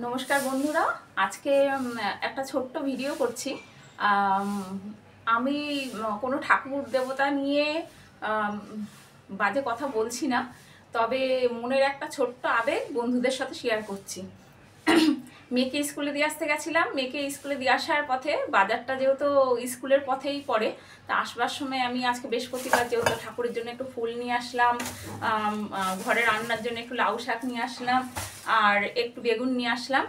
নমস্কার বন্ধুরা, আজকে একটা ছোট্ট ভিডিও করছি। আমি কোনো ঠাকুর দেবতা নিয়ে বাজে কথা বলছি না, তবে মনের একটা ছোট্ট আবেগ বন্ধুদের সাথে শেয়ার করছি। মেয়েকে স্কুলে দিয়ে আসতে গেছিলাম। মেয়েকে স্কুলে দিয়ে আসার পথে, বাজারটা যেহেতু স্কুলের পথেই পড়ে, তা আসবার সময় আমি আজকে বৃহস্পতিবার যেহেতু ঠাকুরের জন্য একটু ফুল নিয়ে আসলাম, ঘরে রান্নার জন্য একটু লাউ শাক নিয়ে আসলাম, আর একটু বেগুন নিয়ে আসলাম,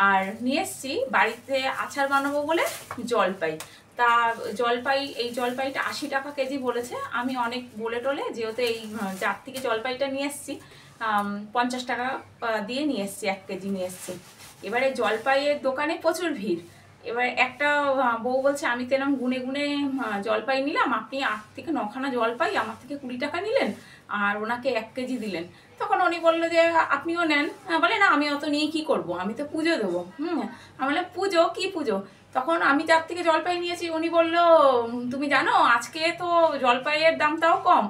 আর নিয়ে এসছি বাড়িতে আচার বানাবো বলে জলপাই। তা এই জলপাইটা 80 টাকা কেজি বলেছে। আমি অনেক বলে টলে যেহেতু এই যার থেকে জলপাইটা নিয়ে এসছি 50 টাকা দিয়ে নিয়ে এসছি, 1 কেজি নিয়ে এসছি। এবারে জলপাইয়ের দোকানে প্রচুর ভিড়। এবার একটা বউ বলছে, আমি তো এরকম গুনে গুনে জলপাই নিলাম, আপনি 8 থেকে 9 খানা জলপাই আমার থেকে 20 টাকা নিলেন আর ওনাকে 1 কেজি দিলেন। তখন উনি বললো যে আপনিও নেন। বলে না, আমি অত নিয়ে কি করব, আমি তো পুজো দেবো। আমি বললাম পুজো কি পুজো? তখন আমি যার থেকে জলপাই নিয়েছি উনি বলল, তুমি জানো আজকে তো জলপাইয়ের দামটাও কম,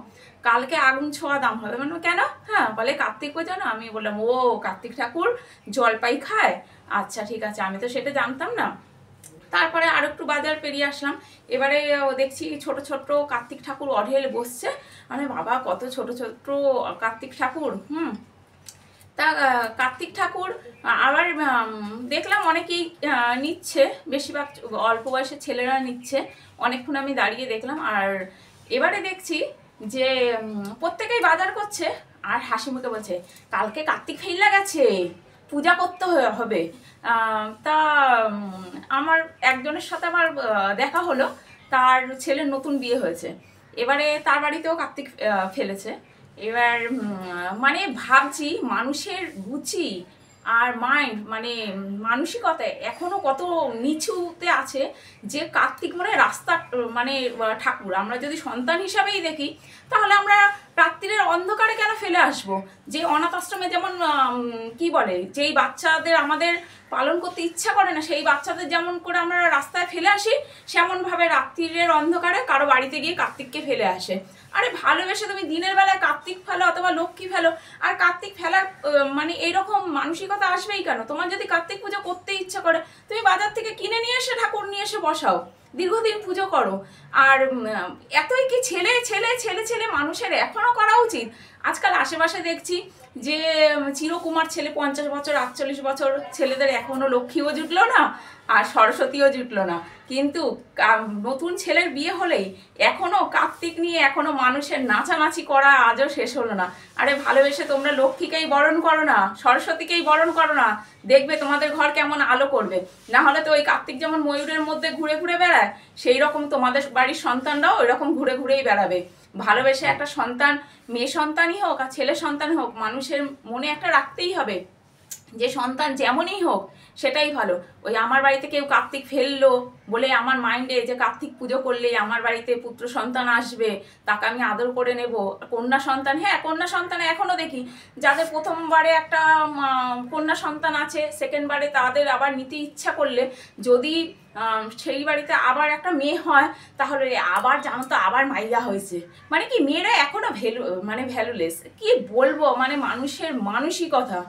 কালকে আগুন ছোঁয়া দাম হবে। মানে কেন? হ্যাঁ, বলে কার্তিক পুজো না। আমি বললাম ও, কার্তিক ঠাকুর জলপাই খায়? আচ্ছা ঠিক আছে, আমি তো সেটা জানতাম না। তারপরে আর একটু বাজার পেরিয়ে আসলাম। এবারে দেখছি ছোট ছোট কার্তিক ঠাকুর অঢেল বসছে। মানে বাবা, কত ছোট ছোট কার্তিক ঠাকুর। তা কার্তিক ঠাকুর আবার দেখলাম অনেকেই নিচ্ছে, বেশিরভাগ অল্প বয়সের ছেলেরা নিচ্ছে। অনেকক্ষণ আমি দাঁড়িয়ে দেখলাম। আর এবারে দেখছি যে প্রত্যেকেই বাজার করছে আর হাসি মুখে বলছে, কালকে কার্তিক ফেইল্লা গেছে, পূজা করতে হবে। তা আমার একজনের সাথে আমার দেখা হলো, তার ছেলের নতুন বিয়ে হয়েছে। এবারে তার বাড়িতেও কার্তিক ফেলেছে। এবার মানে ভাবছি মানুষের রুচি আর মাইন্ড, মানে মানসিকতায় এখনো কত নিচুতে আছে, যে কার্তিক মানে রাস্তা, মানে ঠাকুর। আমরা যদি সন্তান হিসাবেই দেখি, তাহলে আমরা রাত্রির অন্ধকারে কেন ফেলে আসবো? যে অনাথ আশ্রমে যেমন কি বলে, যেই বাচ্চাদের আমাদের পালন করতে ইচ্ছা করে না, সেই বাচ্চাদের যেমন করে আমরা রাস্তায় ফেলে আসি, সেমনভাবে রাত্রির অন্ধকারে কারো বাড়িতে গিয়ে কার্তিককে ফেলে আসে। আরে ভালোবেসে তুমি দিনের বেলায় কার্তিক ফেলো অথবা লক্ষ্মী ফেলো, আর কার্তিক ফেলার মানে এইরকম মানসিকতা আসবেই কেন? তোমার যদি কার্তিক পুজো করতে ইচ্ছা করে, তুমি বাজার থেকে কিনে নিয়ে এসে ঠাকুর নিয়ে এসে বসাও, দীর্ঘদিন পুজো করো। আর এতই কি ছেলে ছেলে ছেলে ছেলে মানুষের এখনও করা উচিত? আজকাল আশেপাশে দেখছি যে চিরকুমার ছেলে, 50 বছর 48 বছর ছেলেদের এখনও লক্ষ্মীও জুটলো না আর সরস্বতীও জুটলো না, কিন্তু নতুন ছেলের বিয়ে হলেই এখনও কার্তিক নিয়ে এখনও মানুষের নাচানাচি করা আজও শেষ হলো না। আরে ভালোবেসে তোমরা লক্ষ্মীকেই বরণ করো না, সরস্বতীকেই বরণ করো না, দেখবে তোমাদের ঘর কেমন আলো করবে। না হলে তো ওই কার্তিক যেমন ময়ূরের মধ্যে ঘুরে ঘুরে বেড়ায়, সেই রকম তোমাদের বাড়ির সন্তানরাও ওই রকম ঘুরে ঘুরেই বেড়াবে। ভালোবেসে একটা সন্তান, মেয়ে সন্তানই হোক আর ছেলে সন্তান হোক, মানুষের মনে একটা রাখতেই হবে যে সন্তান যেমনই হোক সেটাই ভালো। ওই আমার বাড়িতে কেউ কার্তিক ফেললো বলে আমার মাইন্ডে যে কার্তিক পুজো করলে আমার বাড়িতে পুত্র সন্তান আসবে, তাকে আমি আদর করে নেব। কন্যা সন্তান, হ্যাঁ কন্যা সন্তান এখনও দেখি যাদের প্রথমবারে একটা কন্যা সন্তান আছে, সেকেন্ডবারে তাদের আবার নিতে ইচ্ছা করলে যদি সেই বাড়িতে আবার একটা মেয়ে হয়, তাহলে আবার জানো তো আবার মাইয়া হয়েছে। মানে কি, মেয়েরা এখনও ভ্যালুলেস। কি বলবো, মানে মানুষের মানসিকতা।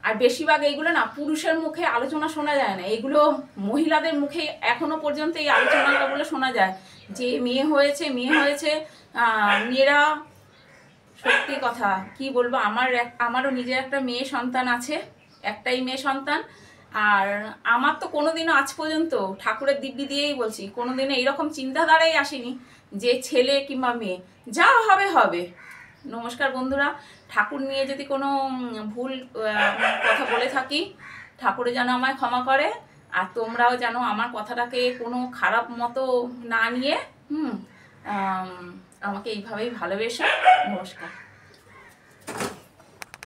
আর বেশিরভাগ এইগুলো না পুরুষের মুখে আলোচনা শোনা যায় না, এগুলো মহিলাদের মুখে এখনো পর্যন্ত এই আলোচনাগুলো শোনা যায় যে মেয়ে হয়েছে মেয়ে হয়েছে। মেয়েরা, সত্যি কথা কি বলবো, আমারও নিজের একটা মেয়ে সন্তান আছে, একটাই মেয়ে সন্তান। আর আমার তো কোনোদিনও আজ পর্যন্ত, ঠাকুরের দিব্যি দিয়েই বলছি, কোনোদিনও এইরকম চিন্তাধারাই আসেনি যে ছেলে কিংবা মেয়ে, যা হবে হবে। নমস্কার বন্ধুরা, ঠাকুর নিয়ে যদি কোনো ভুল কথা বলে থাকি, ঠাকুরে যেন আমায় ক্ষমা করে। আর তোমরাও যেন আমার কথাটাকে কোনো খারাপ মতো না নিয়ে আমাকে এইভাবেই ভালোবেসো। নমস্কার।